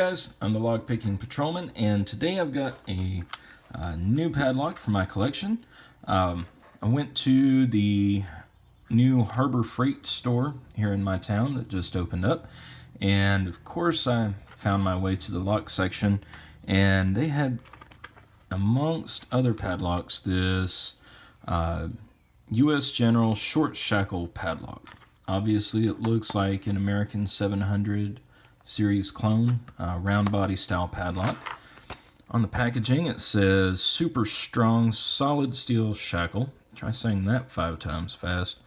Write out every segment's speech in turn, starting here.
guys, I'm the Lock Picking Patrolman, and today I've got a new padlock for my collection. I went to the new Harbor Freight store here in my town that just opened up, and of course I found my way to the lock section, and they had, amongst other padlocks, this U.S. General short shackle padlock. Obviously it looks like an American 700 series clone, round body style padlock. On the packaging it says super strong solid steel shackle. Try saying that 5 times fast.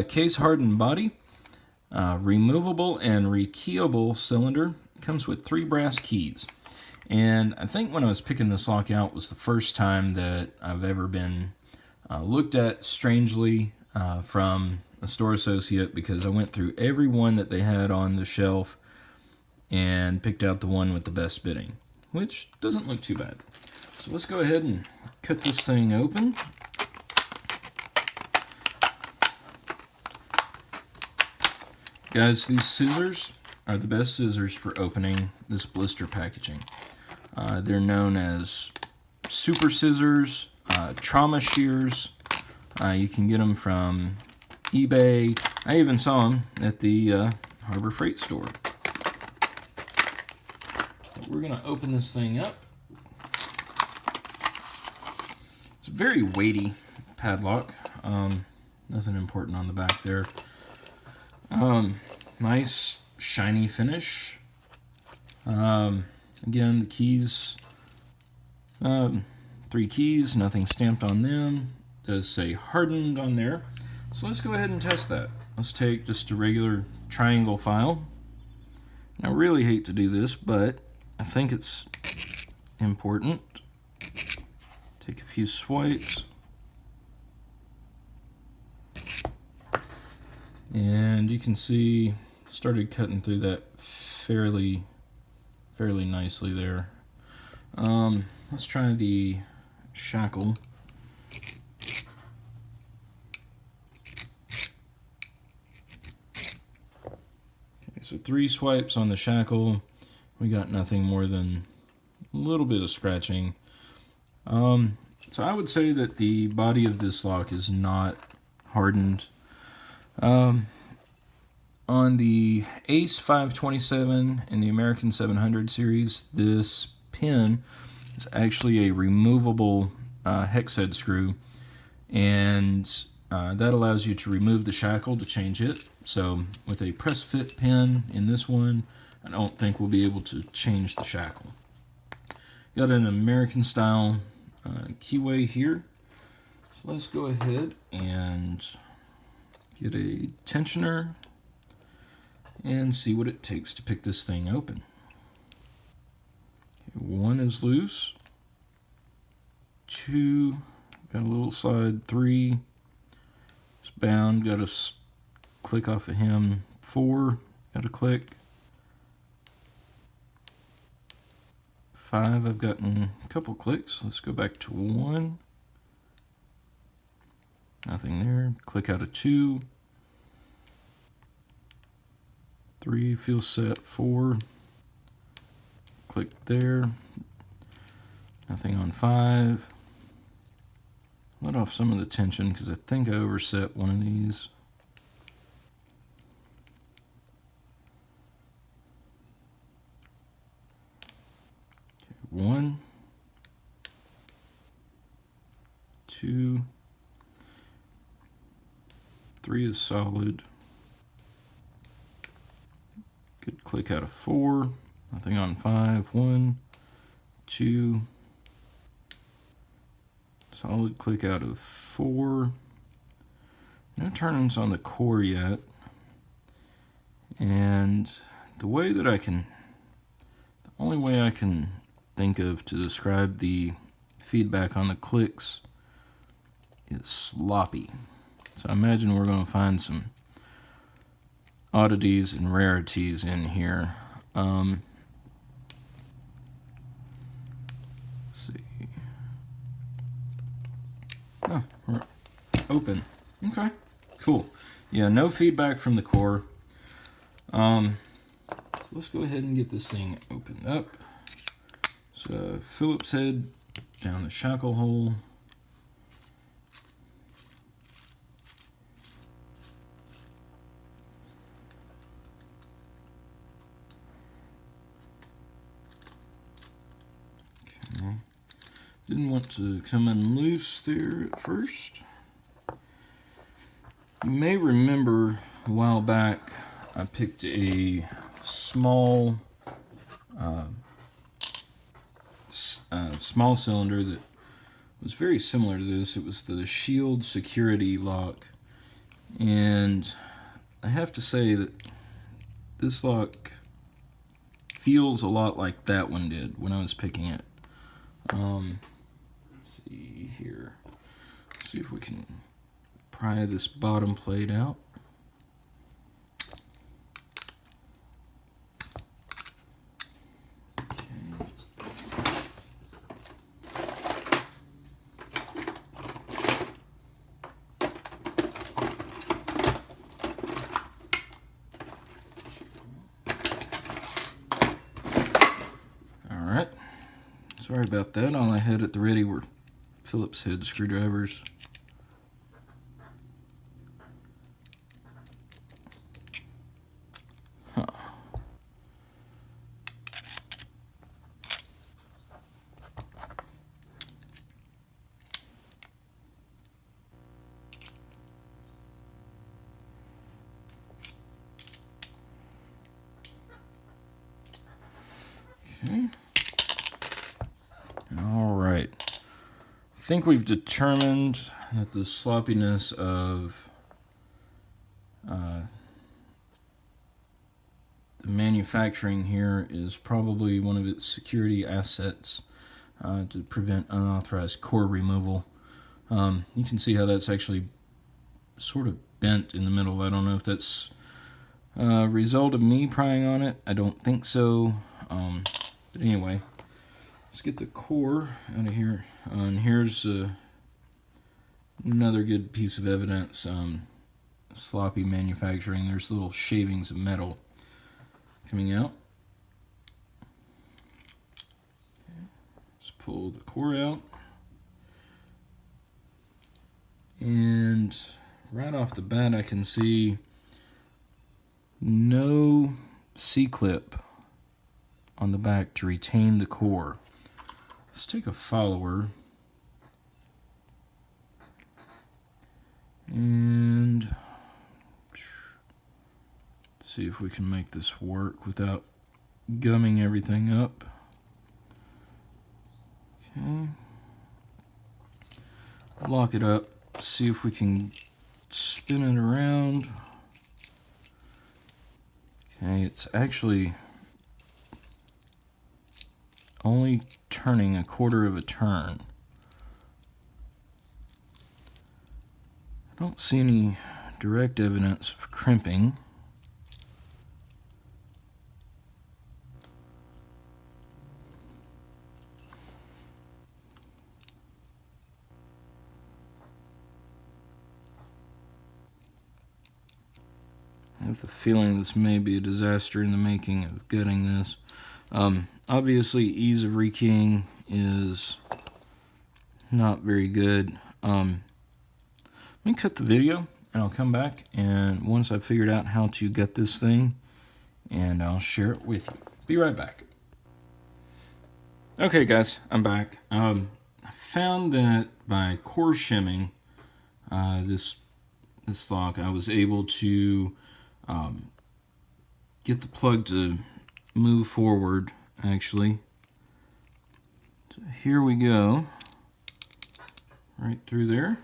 Case hardened body, removable and rekeyable cylinder. Comes with 3 brass keys. And I think when I was picking this lock out was the first time that I've ever been looked at strangely from a store associate, because I went through every one that they had on the shelf and picked out the one with the best bidding, which doesn't look too bad. So let's go ahead and cut this thing open. Guys, these scissors are the best scissors for opening this blister packaging. They're known as super scissors, trauma shears. You can get them from eBay. I even saw them at the Harbor Freight store. We're going to open this thing up. It's a very weighty padlock. Nothing important on the back there. Nice shiny finish. Again, the keys, 3 keys, nothing stamped on them. It does say hardened on there. So let's go ahead and test that. Let's take just a regular triangle file. And I really hate to do this, but I think it's important. Take a few swipes. And you can see, started cutting through that fairly nicely there. Let's try the shackle. Okay, so 3 swipes on the shackle. We got nothing more than a little bit of scratching. So I would say that the body of this lock is not hardened. On the Ace 527 in the American 700 series, this pin is actually a removable hex head screw, and that allows you to remove the shackle to change it. So with a press fit pin in this one, I don't think we'll be able to change the shackle. Got an American style keyway here. So let's go ahead and get a tensioner and see what it takes to pick this thing open. Okay, 1 is loose. 2, got a little slide. 3 is bound, got a click off of him. 4, got a click. 5, I've gotten a couple clicks. Let's go back to 1. Nothing there. Click out of 2. 3 feels set. 4. Click there. Nothing on 5. Let off some of the tension because I think I overset one of these. Okay, 1, 2, 3 is solid. Good click out of 4. Nothing on 5. 1, 2. Solid click out of 4. No turn-ins on the core yet. And the only way I can think of to describe the feedback on the clicks is sloppy. So I imagine we're going to find some oddities and rarities in here. Let's see. Oh, we're open. Okay, cool. Yeah, no feedback from the core. let's go ahead and get this thing opened up. So Phillips head down the shackle hole. Okay. Didn't want to come unloose there at first. You may remember a while back I picked a small small cylinder that was very similar to this. It was the Shield security lock, and I have to say that this lock feels a lot like that one did when I was picking it. Let's see here. Let's see if we can pry this bottom plate out. Alright, sorry about that. All I had at the ready were Phillips head screwdrivers. Huh. Okay. All right. I think we've determined that the sloppiness of the manufacturing here is probably one of its security assets to prevent unauthorized core removal. You can see how that's actually sort of bent in the middle. I don't know if that's a result of me prying on it. I don't think so. But anyway, let's get the core out of here. And here's another good piece of evidence. Sloppy manufacturing. There's little shavings of metal coming out. Let's pull the core out. And right off the bat, I can see no C-clip on the back to retain the core. Let's take a follower and see if we can make this work without gumming everything up. Okay. Lock it up. See if we can spin it around. Okay, it's actually only turning a quarter of a turn. I don't see any direct evidence of crimping. I have the feeling this may be a disaster in the making of getting this. Obviously, ease of rekeying is not very good. Let me cut the video and I'll come back, and once I've figured out how to get this thing, and I'll share it with you. Be right back. Okay guys, I'm back. I found that by core shimming this lock, I was able to get the plug to move forward, actually. So here we go, right through there.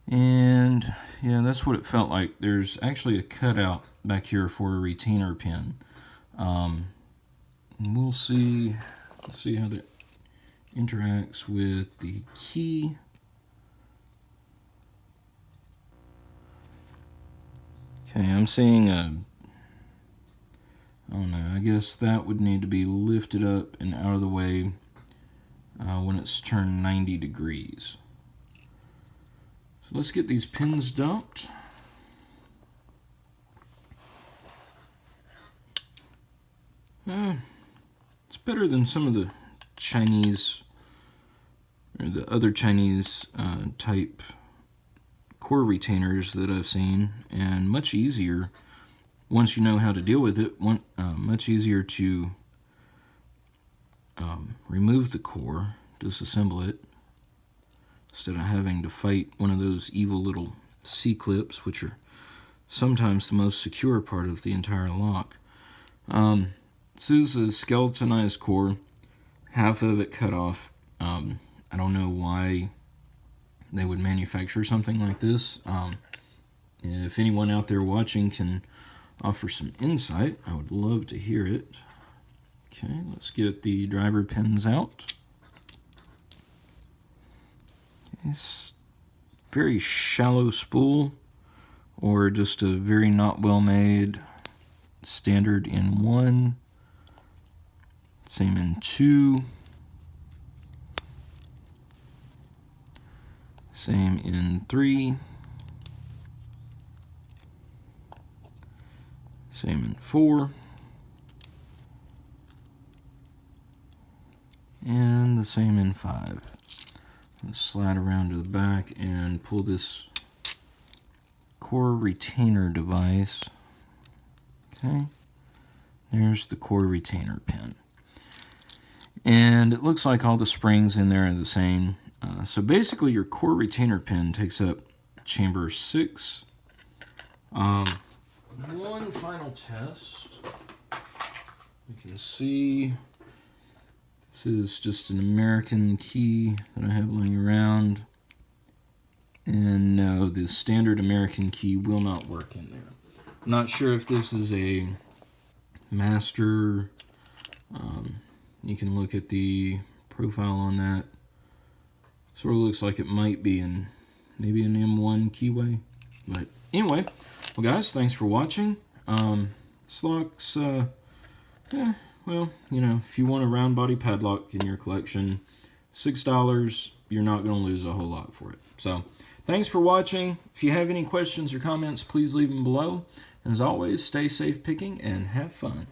And yeah, that's what it felt like. There's actually a cutout back here for a retainer pin. We'll see, let's see how that interacts with the key. Okay, I'm seeing a, I don't know, I guess that would need to be lifted up and out of the way when it's turned 90 degrees. So let's get these pins dumped. It's better than some of the Chinese or the other Chinese type core retainers that I've seen, and much easier once you know how to deal with it. Much easier to remove the core, disassemble it, instead of having to fight one of those evil little C-clips, which are sometimes the most secure part of the entire lock. This is a skeletonized core, half of it cut off. I don't know why they would manufacture something like this. If anyone out there watching can offer some insight, I would love to hear it. Okay, let's get the driver pins out. It's very shallow spool, or just a very not well made standard in 1, same in 2, same in 3, same in 4, and the same in 5. Let's slide around to the back and pull this core retainer device. Okay, there's the core retainer pin. And it looks like all the springs in there are the same. So basically your core retainer pin takes up chamber 6. One final test. You can see this is just an American key that I have laying around. And no, the standard American key will not work in there. I'm not sure if this is a master. You can look at the profile on that. Sort of looks like it might be in maybe an M1 keyway. But anyway, well guys, thanks for watching. This lock's, well, you know, if you want a round body padlock in your collection, $6, you're not going to lose a whole lot for it. So, thanks for watching. If you have any questions or comments, please leave them below. And as always, stay safe picking and have fun.